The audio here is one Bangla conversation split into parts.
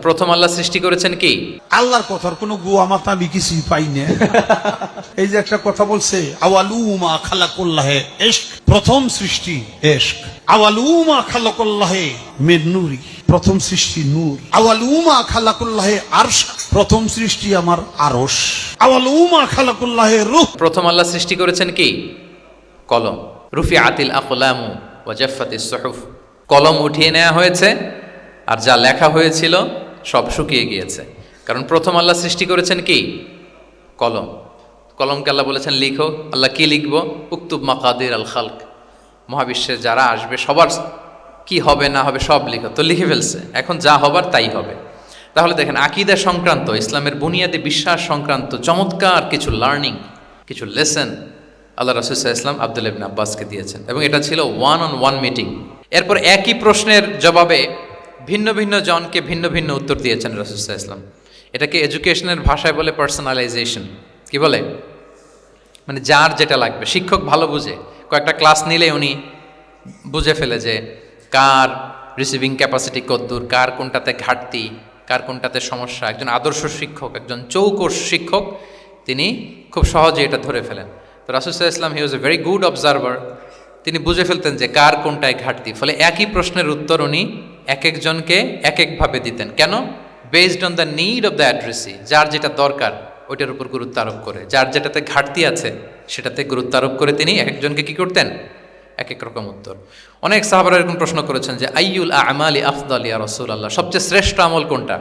প্রথম আল্লাহ সৃষ্টি করেছেন কি? আল্লাহর কথার কোনো গুয়া মাথা আমি কিছুই পাই না। এই যে একটা কথা বলছে, আওয়ালুমা খালাকুল্লাহে ইশক, প্রথম সৃষ্টি ইশক। আওয়ালুমা খালাকুল্লাহে মিন নূরি, প্রথম সৃষ্টি নূর। আওয়ালুমা খালাকুল্লাহে আরশ, প্রথম সৃষ্টি আমার আরশ। আওয়ালুমা খালাকুল্লাহে রূহ, প্রথম আল্লাহ সৃষ্টি করেছেন কি? কলম। রুফিআতিল আকলামু ওয়া জাফফাতিস সুহুফ, কলম উঠিয়ে নেওয়া হয়েছে আর যা লেখা হয়েছিল সব শুকিয়ে গিয়েছে। কারণ প্রথম আল্লাহ সৃষ্টি করেছেন কি? কলম। কলমকে আল্লাহ বলেছেন লিখো। আল্লাহ কি লিখবো? উকতুব মাকাদির আল খালক, মহাবিশ্বে যারা আসবে সবার কি হবে না হবে সব লিখো। তো লিখে ফেলছে, এখন যা হবার তাই হবে। তাহলে দেখেন, আকীদা সংক্রান্ত, ইসলামের বুনিয়াদী বিশ্বাস সংক্রান্ত চমৎকার কিছু লার্নিং, কিছু লেসন আল্লাহ রাসূল সাল্লাল্লাহু আলাইহি ওয়াসাল্লাম আব্দুল্লাহ ইবনে আব্বাসকে দিয়েছেন, এবং এটা ছিল ওয়ান অন ওয়ান মিটিং। এরপর একই প্রশ্নের জবাবে ভিন্ন ভিন্ন জনকে ভিন্ন ভিন্ন উত্তর দিয়েছেন রাসূল সাল্লাল্লাহু আলাইহি ওয়াসাল্লাম। এটাকে এডুকেশনের ভাষায় বলে পার্সোনালাইজেশন। কি বলে? মানে যার যেটা লাগবে। শিক্ষক ভালো বুঝে, কয়েকটা ক্লাস নিলে উনি বুঝে ফেলে যে কার রিসিভিং ক্যাপাসিটি কতদূর, কার কোনটাতে ঘাটতি, কার কোনটাতে সমস্যা। একজন আদর্শ শিক্ষক, একজন চৌকস শিক্ষক, তিনি খুব সহজে এটা ধরে ফেলেন। তো রাসূল সাল্লাল্লাহু আলাইহি ওয়াসাল্লাম he was a very good observer. তিনি বুঝে ফেলতেন যে কার কোনটায় ঘাটতি, ফলে একই প্রশ্নের উত্তর উনি এক একজনকে এক একভাবে দিতেন। কেন? Based on the need of the addressee, যার যেটা দরকার ওইটার উপর গুরুত্ব আরোপ করে, যার যেটাতে ঘাটতি আছে সেটাতে গুরুত্ব আরোপ করে তিনি এক একজনকে কি করতেন? এক এক রকম উত্তর। অনেক সাহাবারা এরকম প্রশ্ন করেছেন যে আইয়ুল আমালি আফদাল ইয়া রাসূলুল্লাহ, সবচেয়ে শ্রেষ্ঠ আমল কোনটা?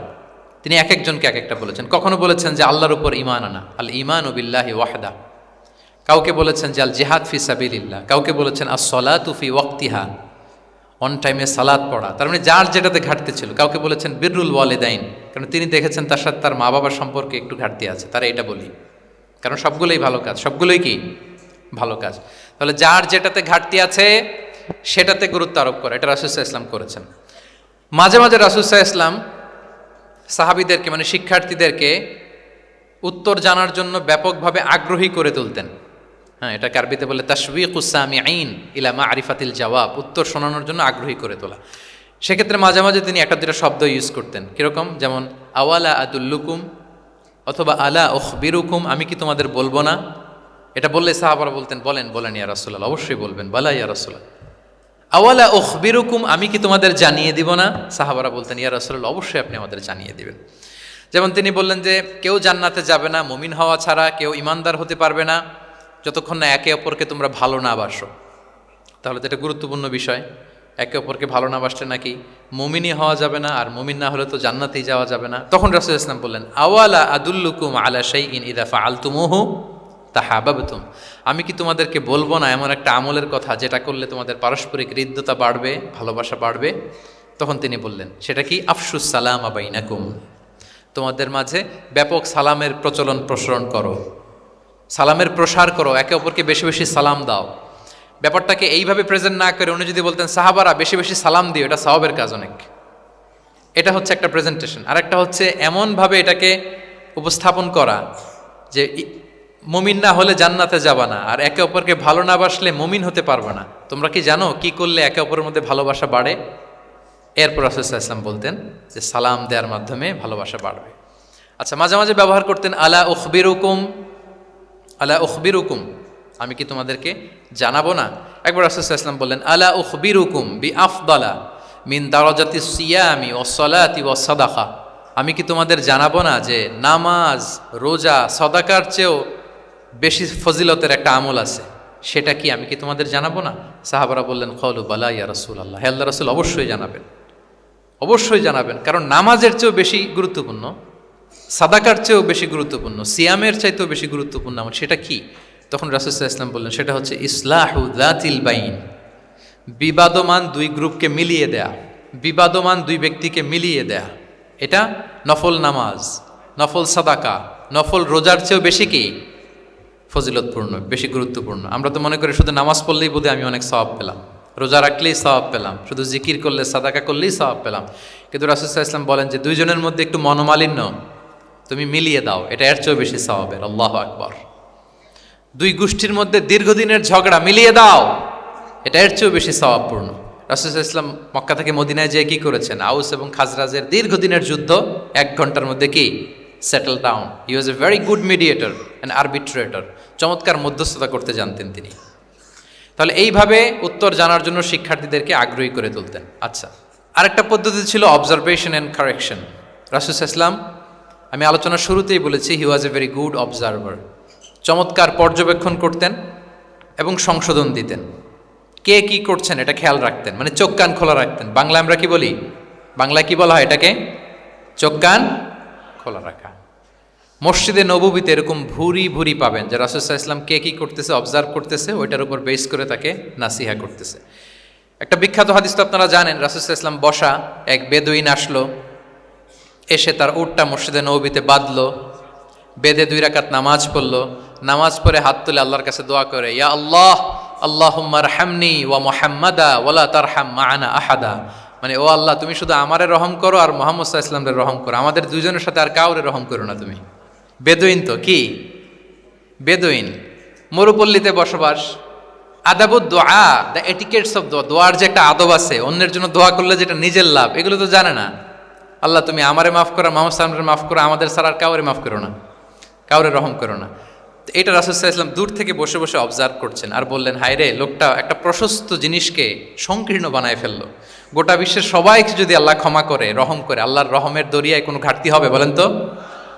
তিনি এক একজনকে এক একটা বলেছেন। কখনো বলেছেন যে আল্লাহর উপর ঈমান আনা, আল ঈমানু বিল্লাহি ওয়াহদা। কাউকে বলেছেন যে আল জিহাদ ফি সাবিলিল্লাহ, কাউকে বলেছেন আস-সালাতু ফি ওয়াক্তিহা, অন টাইমে সালাত পড়া। তার মানে যার যেটাতে ঘাটতি ছিল। কাউকে বলেছেন বিররুল ওয়ালিদাইন, কারণ তিনি দেখেছেন তার সাথে তার মা বাবার সম্পর্কে একটু ঘাটতি আছে, তারা এটা বলি। কারণ সবগুলোই ভালো কাজ, সবগুলোই কি ভালো কাজ। তাহলে যার যেটাতে ঘাটতি আছে সেটাতে গুরুত্ব আরোপ করে, এটা রাসূল সাল্লাল্লাহু আলাইহি ওয়াসাল্লাম করেছেন। মাঝে মাঝে রাসূল সাল্লাল্লাহু আলাইহি ওয়াসাল্লাম সাহাবীদেরকে, মানে শিক্ষার্থীদেরকে উত্তর জানার জন্য ব্যাপকভাবে আগ্রহী করে তুলতেন। হ্যাঁ, এটাকে আরবিতে বলে তাশবিকুস সামিঈন ইলা মা'রিফাতিল জাওয়াব, উত্তর শোনানোর জন্য আগ্রহী করে তোলা। সেক্ষেত্রে মাঝে মাঝে তিনি একটা দুটো শব্দ ইউজ করতেন। কিরকম? যেমন আওয়ালা আদুল্লুকুম, অথবা আলা উখবিরুকুম, আমি কি তোমাদের বলবো না? এটা বললে সাহাবারা বলতেন বলেন বলেন ইয়া রাসূলুল্লাহ, অবশ্যই বলবেন, বালা ইয়া রাসূলুল্লাহ। আওয়ালা উখবিরুকুম, আমি কি তোমাদের জানিয়ে দিব না? সাহাবারা বলতেন ইয়া রাসূলুল্লাহ, অবশ্যই আপনি আমাদের জানিয়ে দিবেন। যেমন তিনি বললেন যে কেউ জান্নাতে যাবে না মুমিন হওয়া ছাড়া, কেউ ইমানদার হতে পারবে না যতক্ষণ না একে অপরকে তোমরা ভালো না বাসো। তাহলে তো এটা গুরুত্বপূর্ণ বিষয়। একে অপরকে ভালো না বাসলে নাকি মুমিনই হওয়া যাবে না, আর মুমিন না হলে তো জান্নাতেই যাওয়া যাবে না। তখন রাসূল সাল্লাল্লাহু আলাইহি ওয়াসাল্লাম বললেন আওয়ালা আদুল্লুকুম আলা শাইইন ইযা ফাআলতুমুহু তাহাবাবতুম, আমি কি তোমাদেরকে বলবো না এমন একটা আমলের কথা যেটা করলে তোমাদের পারস্পরিক হৃদ্যতা বাড়বে, ভালোবাসা বাড়বে? তখন তিনি বললেন সেটা কি? আফশুস সালামা বাইনাকুম, তোমাদের মাঝে ব্যাপক সালামের প্রচলন প্রসারণ করো, সালামের প্রসার করো, একে অপরকে বেশি বেশি সালাম দাও। ব্যাপারটাকে এইভাবে প্রেজেন্ট না করে উনি যদি বলতেন সাহাবারা বেশি বেশি সালাম দিও, এটা সওয়াবের কাজ অনেক। এটা হচ্ছে একটা প্রেজেন্টেশন। আর একটা হচ্ছে এমনভাবে এটাকে উপস্থাপন করা যে মুমিন না হলে জান্নাতে যাবা না, আর একে অপরকে ভালো না বাসলে মুমিন হতে পারবে না। তোমরা কি জানো কি করলে একে অপরের মধ্যে ভালোবাসা বাড়ে? এরপর রাসূল সাল্লাল্লাহু আলাইহি ওয়াসাল্লাম বলতেন যে সালাম দেওয়ার মাধ্যমে ভালোবাসা বাড়বে। আচ্ছা, মাঝে মাঝে ব্যবহার করতেন আলা উখবিরুকুম, আলা উখবিরুকুম, আমি কি তোমাদেরকে জানাবো না? একবার রাসূল সাল্লাল্লাহু আলাইহি ওয়াসাল্লাম বললেন আলা উখবিরুকুম বিআফদালা মিন দারাজাতিস সিয়ামি ওয়াস সালাতি ওয়াস সাদাকা, আমি কি তোমাদের জানাবো না যে নামাজ, রোজা, সাদাকার চেয়েও বেশি ফজিলতের একটা আমল আছে, সেটা কি আমি কি তোমাদের জানাবো না? সাহাবারা বললেন ক্বালু বালা ইয়া রাসূলুল্লাহ, হে আল্লাহর রাসূল অবশ্যই জানাবেন, অবশ্যই জানাবেন। কারণ নামাজের চেয়েও বেশি গুরুত্বপূর্ণ, সাদাকার চেয়েও বেশি গুরুত্বপূর্ণ, সিয়ামের চাইতেও বেশি গুরুত্বপূর্ণ আমল, সেটা কি? তখন রাসূল সাল্লাল্লাহু আলাইহি ওয়াসাল্লাম বললেন সেটা হচ্ছে ইসলাহু যাতিল বাইন, বিবাদমান দুই গ্রুপকে মিলিয়ে দেয়া, বিবাদমান দুই ব্যক্তিকে মিলিয়ে দেয়া। এটা নফল নামাজ, নফল সাদাকা, নফল রোজার চেয়েও বেশি কি ফজিলতপূর্ণ, বেশি গুরুত্বপূর্ণ। আমরা তো মনে করি শুধু নামাজ পড়লেই বোধহয় আমি অনেক সওয়াব পেলাম, রোজা রাখলেই সওয়াব পেলাম, শুধু জিকির করলে সাদাকা করলেই সওয়াব পেলাম। কিন্তু রাসূল সাল্লাল্লাহু আলাইহি ওয়াসাল্লাম বলেন যে দুইজনের মধ্যে একটু মনোমালিন্য তুমি মিলিয়ে দাও, এটা এর চেয়েও বেশি সওয়াবের। আল্লাহু আকবার। দুই গোষ্ঠীর মধ্যে দীর্ঘদিনের ঝগড়া মিলিয়ে দাও, এটা এর চেয়েও বেশি সওয়াবপূর্ণ। রাসূলুল্লাহ ইসলাম মক্কা থেকে মদিনায় যেয়ে কি করেছেন? আউস এবং খাজরাজের দীর্ঘদিনের যুদ্ধ 1 ঘন্টার মধ্যে কি settle down. He was a very good mediator and arbitrator. চমৎকার মধ্যস্থতা করতে জানতেন তিনি। তাহলে এইভাবে উত্তর জানার জন্য শিক্ষার্থীদেরকে আগ্রহী করে তুলতেন। আচ্ছা, আরেকটা পদ্ধতি ছিল অবজারভেশন অ্যান্ড কারেকশন। রাসূলুল্লাহ ইসলাম, আমি আলোচনার শুরুতেই বলেছি, হি was a very good observer. চমৎকার পর্যবেক্ষণ করতেন এবং সংশোধন দিতেন। কে কি করছেন এটা খেয়াল রাখতেন, মানে চোখ কান খোলা রাখতেন। বাংলায় আমরা কি বলি? বাংলায় কি বলা হয় এটাকে? চোখ কান খোলা রাখা। মসজিদে নববীতে এরকম ভুরি ভুরি পাবেন যে রাসূলুল্লাহ ইসলাম কে কি করতেছে অবজার্ভ করতেছে, ওইটার উপর বেস করে তাকে নাসিহা করতেছে। একটা বিখ্যাত হাদিস তো আপনারা জানেন, রাসূলুল্লাহ ইসলাম বসা, এক বেদুইন আসলো, এসে তার উটটা মসজিদে নববীতে বাঁধলো, বেদে 2 রাকাত নামাজ পড়লো, নামাজ পড়ে হাত তুলে আল্লাহর কাছে দোয়া করে, ইয়া আল্লাহ আল্লাহুম্মা রহামনি ওয়া মুহাম্মাদা ওয়ালা তারহাম মা'ানা আহাদা। মানে ও আল্লাহ, তুমি শুধু আমারে রহম করো আর মুহাম্মদ সাল্লাল্লাহু আলাইহি ওয়াসাল্লামের রহম করো, আমাদের দুজনের সাথে আর কাউরে রহম করো না তুমি। বেদুইন তো কি বেদুইন, মরুপল্লীতে বসবাস। আদাবুদ দোয়া, দ্য এটিকেটস অফ দোয়া, দোয়ার যে একটা আদব আছে, অন্যের জন্য দোয়া করলে যেটা নিজের লাভ, এগুলো তো জানে না। আল্লাহ তুমি আমারে মাফ করো, মুহাম্মদ সাল্লাল্লাহু আলাইহি ওয়াসাল্লামকে মাফ করো, আমাদের ছাড়া আর কাউরে মাফ করো না, কাউরে রহম করো না। এটা রাসূলুল্লাহ সাল্লাল্লাহু আলাইহি ওয়াসাল্লাম দূর থেকে বসে বসে অবজার্ভ করছেন আর বললেন, হায় রে, লোকটা একটা প্রশস্ত জিনিসকে সংকীর্ণ বানায় ফেললো। গোটা বিশ্বের সবাইকে যদি আল্লাহ ক্ষমা করে, রহম করে, আল্লাহর রহমের দরিয়ায় কোনো ঘাটতি হবে বলেন তো?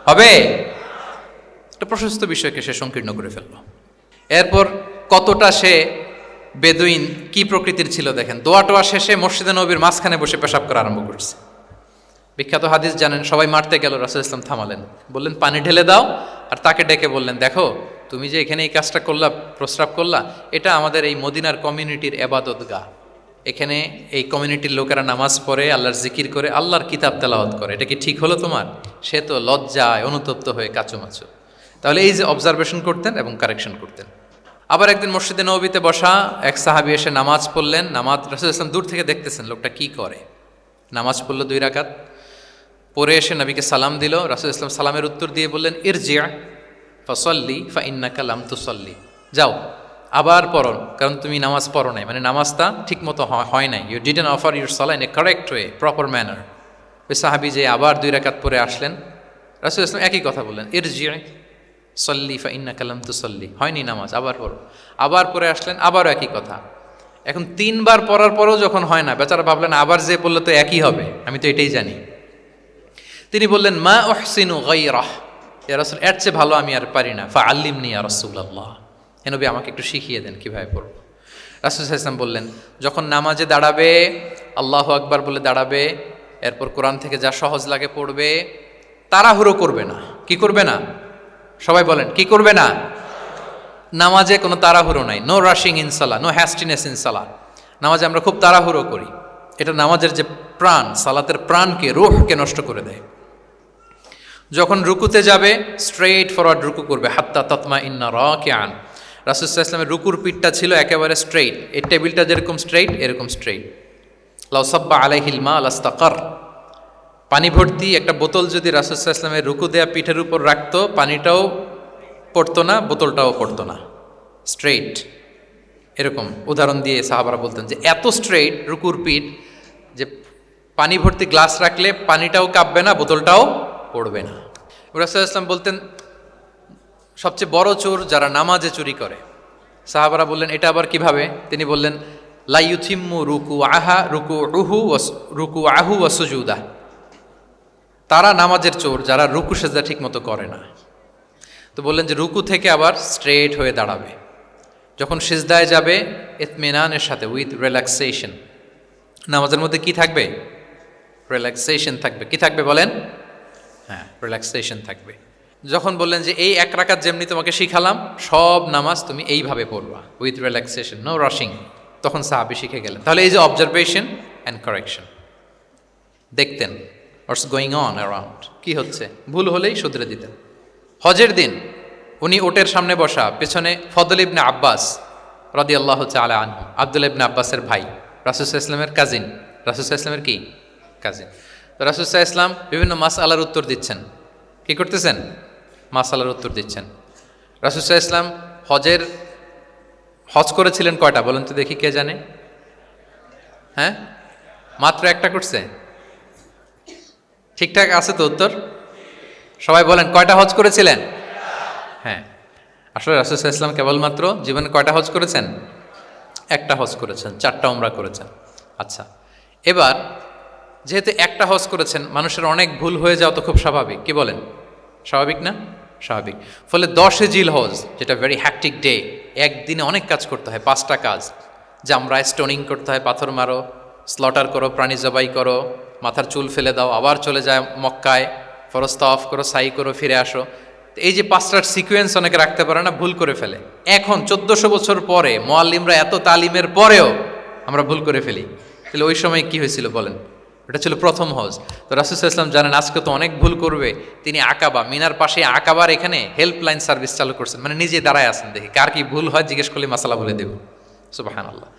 হবে? একটা প্রশস্ত বিষয়কে সে সংকীর্ণ করে ফেললো। এরপর কতটা সে বেদুইন কি প্রকৃতির ছিল দেখেন। দোয়া টোয়া শেষে মসজিদে নববীর মাঝখানে বসে পেশাব করা আরম্ভ করছে। বিখ্যাত হাদিস জানেন, সবাই মারতে গেল, রাসূলুল্লাহ ইসলাম থামালেন, বললেন পানি ঢেলে দাও, আর তাকে ডেকে বললেন, দেখো তুমি যে এখানে এই কাজটা করলা, প্রস্রাব করলা, এটা আমাদের এই মদিনার কমিউনিটির এবাদতগাহ। এখানে এই কমিউনিটির লোকেরা নামাজ পড়ে, আল্লাহর জিকির করে, আল্লাহর কিতাব তেলাওয়াত করে, এটা কি ঠিক হলো তোমার? সে তো লজ্জায় অনুতপ্ত হয়ে কাচুমাচু। তাহলে এই যে অবজারভেশন করতেন এবং কারেকশন করতেন। আবার একদিন মসজিদে নববীতে বসা এক সাহাবী এসে নামাজ পড়লেন। নামাজ রাসূলুল্লাহ ইসলাম দূর থেকে দেখতেছেন লোকটা কি করে। নামাজ পড়লো 2 রাকাত, পরে এসে নবীকে সালাম দিল। রাসূলুল্লাহ ইসলাম সালামের উত্তর দিয়ে বললেন, ইরজি' ফাসাল্লি ফাইন্নাকা লাম তুসাল্লি, যাও আবার পড়ো, কারণ তুমি নামাজ পড়ো নাই, মানে নামাজটা ঠিক মতো হয় নাই। ইউ ডিডন্ট অফার ইউর সালাহ in a correct way, proper manner. ওই সাহাবী যে আবার 2 রাকাত পরে আসলেন, রাসূলুল্লাহ ইসলাম একই কথা বললেন, ইরজি' সল্লি ফাইন্নাকা লাম তুসাল্লি, হয়নি নামাজ, আবার পড়ো। আবার পরে আসলেন, আবারও একই কথা। এখন 3 বার পড়ার পরও যখন হয় না, বেচারা ভাবলেন আবার যে বললে তো একই হবে, আমি তো এটাই জানি। তিনি বললেন, মা উহসিনু গায়রাহ, ইয়া রাসূল, এর চেয়ে ভালো আমি আর পারি না, ফাআল্লিমনি ইয়া রাসূলুল্লাহ, হে নবী আমাকে একটু শিখিয়ে দেন কিভাবে পড়ব। রাসূল সাল্লাল্লাহু আলাইহি ওয়াসাল্লাম বললেন, যখন নামাজে দাঁড়াবে, আল্লাহু আকবার বলে দাঁড়াবে, এরপর কোরআন থেকে যা সহজ লাগে পড়বে, তাড়াহুড়ো করবে না। কি করবে না? সবাই বলেন, কি করবে না? নামাজে কোনো তাড়াহুড়ো নাই, নো রাশিং ইন সালাহ, নো হ্যাস্টিনেস ইন সালাহ। নামাজে আমরা খুব তাড়াহুড়ো করি, এটা নামাজের যে প্রাণ, সালাতের প্রাণকে, রূহকে নষ্ট করে দেয়। যখন রুকুতে যাবে, স্ট্রেইট ফরওয়ার্ড রুকু করবে, হাত্তা তাতমা ইন্না রাকিআন। রাসূলুল্লাহ সাল্লাল্লাহু আলাইহি ওয়াসাল্লামের রুকুর পিঠটা ছিল একেবারে স্ট্রেইট, এই টেবিলটা যেরকম স্ট্রেইট, এরকম স্ট্রেইট। লাউ সাব্বা আলাইহিল মা লাস্তাকার, পানি ভর্তি একটা বোতল যদি রাসূলুল্লাহ সাল্লাল্লাহু আলাইহি ওয়াসাল্লামের রুকু দেয়া পিঠের উপর রাখতো, পানিটাও পড়তো না, বোতলটাও পড়তো না, স্ট্রেইট। এরকম উদাহরণ দিয়ে সাহাবারা বলতেন যে এত স্ট্রেইট রুকুর পিঠ যে পানি ভর্তি গ্লাস রাখলে পানিটাও কাঁপবে না, বোতলটাও পড়বে না। রাসূলুল্লাহ সাল্লাল্লাহু আলাইহি ওয়াসাল্লাম বলতেন, সবচেয়ে বড় চোর যারা নামাজে চুরি করে। সাহাবারা বললেন, এটা আবার কিভাবে? তিনি বললেন, লা ইউতিম্মু রুকুআহু ওয়া সুজুদাহ, তারা নামাজের চোর যারা রুকু সেজদা ঠিক মতো করে না। তো বললেন যে রুকু থেকে আবার স্ট্রেট হয়ে দাঁড়াবে, যখন সিজদায় যাবে ইতমিনানের সাথে, উইথ রিল্যাক্সেশন। নামাজের মধ্যে কি থাকবে? রিল্যাক্সেশন থাকবে। কি থাকবে বলেন? হ্যাঁ, রিল্যাক্সেশন থাকবে। যখন বললেন যে এই 1 রাকাত যেমনি তোমাকে শিখালাম, সব নামাজ তুমি এইভাবে পড়বা, উইথ রিল্যাক্সেশন, নো রাশিং, তখন সাহাবী শিখে গেলেন। তাহলে এই যে অবজারভেশন অ্যান্ড কারেকশন, দেখতেন হোয়াটস গোয়িং অন অ্যারাউন্ড, কি হচ্ছে, ভুল হলেই শুধরে দিতেন। হজের দিন উনি ওটের সামনে বসা, পেছনে ফদল ইবনে আব্বাস রাদিয়াল্লাহু তাআলা আনহু, আব্দুল্লাহ ইবনে আব্বাসের ভাই, রাসূলুল্লাহ সাল্লাল্লাহু আলাইহি ওয়াসাল্লামের কাজিন, রাসূলুল্লাহ সাল্লাল্লাহু আলাইহি ওয়াসাল্লামের কি কাজিন। তো রাসূলুল্লাহ সাল্লাল্লাহু আলাইহি ওয়াসাল্লাম বিভিন্ন মাসআলার উত্তর দিচ্ছেন। কি করতেছেন? মাসআলার উত্তর দিচ্ছেন। রাসূলুল্লাহ সাল্লাল্লাহু আলাইহি ওয়াসাল্লাম হজ করেছিলেন কয়টা বলেন তো দেখি, কে জানে? হ্যাঁ, মাত্র একটা করছে। ঠিকঠাক আছে তো উত্তর? সবাই বলেন, কয়টা হজ করেছিলেন? হ্যাঁ, আসলে রাসূল সাল্লাল্লাহু আলাইহি ওয়াসাল্লাম কেবলমাত্র জীবনে কয়টা হজ করেছেন? একটা হজ করেছেন, 4টা উমরা করেছেন। আচ্ছা, এবার যেহেতু একটা হজ করেছেন, মানুষের অনেক ভুল হয়ে যাওয়া তো খুব স্বাভাবিক, কি বলেন? স্বাভাবিক না? স্বাভাবিক। ফলে 10 জিলহজ, যেটা ভেরি হ্যাকটিক ডে, একদিনে অনেক কাজ করতে হয়, 5টা কাজ। জামরায় স্টোনিং করতে হয়, পাথর মারো, স্লটার করো, প্রাণী জবাই করো, মাথার চুল ফেলে দাও, আবার চলে যায় মক্কায়, ফরজ তাওয়াফ করো, সাই করো, ফিরে আসো। তো এই যে 5টার সিকোয়েন্স অনেকে রাখতে পারে না, ভুল করে ফেলে। এখন 1400 বছর পরে মুআল্লিমরা এত তালিমের পরেও আমরা ভুল করে ফেলি। তাহলে ওই সময় কি হয়েছিল বলেন? এটা ছিল প্রথম হজ। তো রাসূল সাল্লাল্লাহু আলাইহি ওয়াসাল্লাম জানেন আজকে তো অনেক ভুল করবে, তিনি আকাবা, মিনার পাশে আকাবার এখানে হেল্পলাইন সার্ভিস চালু করছেন, মানে নিজে দাঁড়ায় আছেন, দেখি কার কি ভুল হয় জিজ্ঞেস করলে মাসালা বলে দেব। সুবহানাল্লাহ।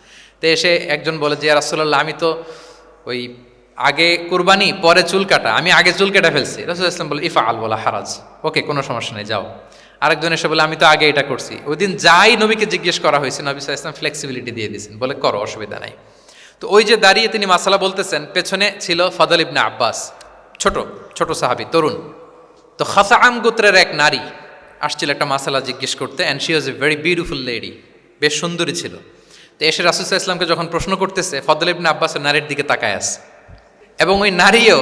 তো এসে একজন বলে যে, ইয়া রাসূলুল্লাহ, আমি তো ওই আগে কুরবানি পরে চুল কাটা, আমি আগে চুল কেটে ফেলছি। রাসূল সাল্লাল্লাহু আলাইহি ওয়াসাল্লাম বলে, ইফআল ওয়ালা হারাজ, ওকে, কোনো সমস্যা নেই, যাও। আরেকজন এসে বলে, আমি তো আগে এটা করছি। ওই দিন যাই নবীকে জিজ্ঞেস করা হয়েছে, নবী সাল্লাল্লাহু আলাইহি ওয়াসাল্লাম ফ্লেক্সিবিলিটি দিয়ে দিয়েছেন, বলে করো, অসুবিধা নাই। তো ওই যে দাঁড়িয়ে তিনি মাসালা বলতেছেন, পেছনে ছিল ফদল ইবনে আব্বাস, ছোট ছোট সাহাবী, তরুণ। তো খাসাআম গোত্রের এক নারী আসছিল একটা মাসালা জিজ্ঞেস করতে, and she was a very beautiful lady, বেশ সুন্দরী ছিল। তো এসে রাসূল সাল্লাল্লাহু আলাইহি ওয়াসাল্লামকে যখন প্রশ্ন করতেছে, ফদল ইবনে আব্বাসের নারীর দিকে তাকায় আছে, এবং ওই নারীও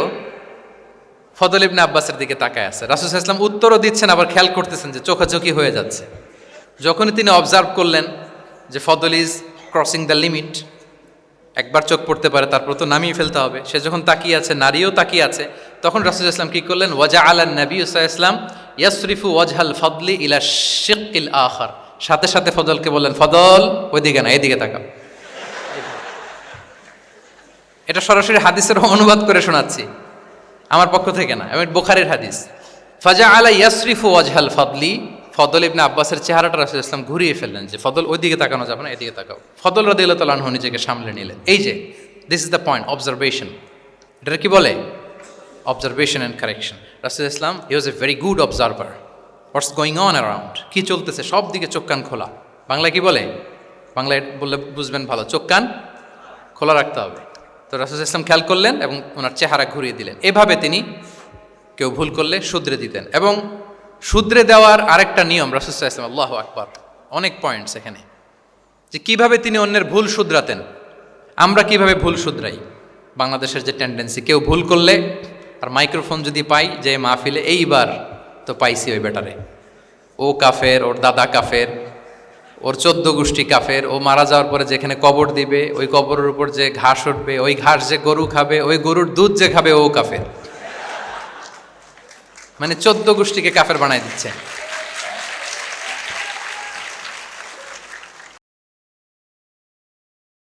ফদল ইবনে আব্বাসের দিকে তাকায় আছে। রাসূল সাল্লাল্লাহু আলাইহি ওয়াসাল্লাম উত্তরও দিচ্ছেন, আবার খেয়াল করতেছেন যে চোখাচোখি হয়ে যাচ্ছে। যখনই তিনি অবজার্ভ করলেন যে ফদল ইজ ক্রসিং দ্য লিমিট, একবার চোখ পড়তে পারে, তারপর তো নামিয়ে ফেলতে হবে, সে যখন তাকিয়ে আছে, নারীও তাকিয়ে আছে, তখন রাসূল সাল্লাল্লাহু আলাইহি ওয়াসাল্লাম কি করলেন? ওয়াজআলান নবী সাল্লাল্লাহু আলাইহি ওয়াসাল্লাম ইয়াসরিফু ওয়াজহাল ফদলি ইলা শিক্কিল আখার, সাথে সাথে ফদলকে বললেন, ফদল ওইদিকে না, এদিকে তাকাও। এটা সরাসরি হাদিসের অনুবাদ করে শোনাচ্ছি, আমার পক্ষ থেকে না, এবং বুখারীর হাদিস। ফাজআলা ইয়াসরিফু ওয়াজহাল ফদলি, ফদল ইবনে আব্বাসের চেহারাটা রাসূল সাল্লাল্লাহু আলাইহি ওয়াসাল্লাম ঘুরিয়ে ফেললেন যে ফদল ওইদিকে তাকানো যাবে না, এদিকে তাকাও। ফদল রাদিয়াল্লাহু তাআলা আনহু নিজেকে সামলে নিলেন। এই যে this is the point, observation. এটা কি বলে? Observation and correction. রাসূল সাল্লাল্লাহু আলাইহি ওয়াসাল্লাম he was a very good observer, what's going on around, কি চলতেছে সব দিকে চোখ কান খোলা। বাংলায় কি বলে? বাংলায় বললে বুঝবেন ভালো, চোখ কান খোলা রাখতে হবে। তো রাসূল সাল্লাল্লাহু আলাইহি ওয়াসাল্লাম খেয়াল করলেন এবং ওনার চেহারা ঘুরিয়ে দিলেন। এভাবে তিনি কেউ ভুল করলে শুধরে দিতেন। এবং শুধরে দেওয়ার আরেকটা নিয়ম রাসূল সাল্লাল্লাহু আলাইহি ওয়াসাল্লাম, আল্লাহু আকবার, অনেক পয়েন্টস এখানে, যে কিভাবে তিনি অন্যের ভুল শুধরাতেন। আমরা কিভাবে ভুল শুধরাই? বাংলাদেশের যে টেন্ডেন্সি, কেউ ভুল করলে আর মাইক্রোফোন যদি পাই যে মাহফিলে, এইবার তো পাইছি ওই বেটারে, ও কাফের, ওর দাদা কাফের, ওর 14 গোষ্ঠী কাফের, ও মারা যাওয়ার পরে যেখানে কবর দিবে, ওই কবরের উপর যে ঘাস উঠবে, ওই ঘাস যে গরু খাবে, ওই গরুর দুধ যে খাবে, ও কাফের। মানে 14 গোষ্ঠীকে কাফের বানাই দিচ্ছে।